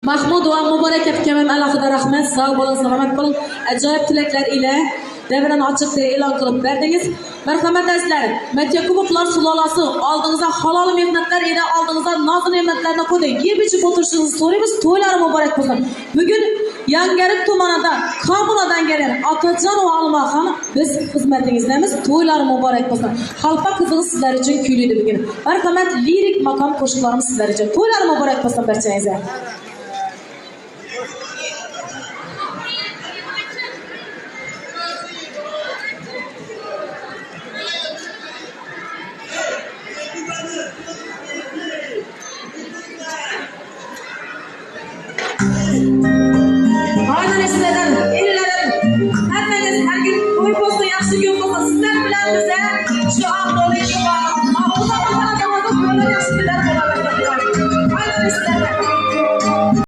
Mahmud va Muborak akaga alohida rahmat. Sog' bo'ling, salomat bo'ling. Ajoyib tilaklar ila davrani ochiqda e'lon qilib berdingiz. Marhamat azizlarim, Matyakubovlar sulolasi oldingizda halol mehnatlar ila oldingizda noz ne'matlarni qo'ydik. Yeb ichib o'tirishingizni so'raymiz. To'ylari muborak bo'lsin. Bugun Yangarik tumanidan, Kommunadan kelgan Otajon va Almaxon biz xizmatingizdamiz. To'ylari muborak bo'lsin. Xalqa qizig'i sizlar uchun kuylaydi bugun. Marhamat, lirik maqom qo'shiqlarimiz sizlar uchun. To'ylari muborak bo'lsin barchangizga. Sizlar bilan bize şu an dolayı var. Bu zamanda da yaşlılar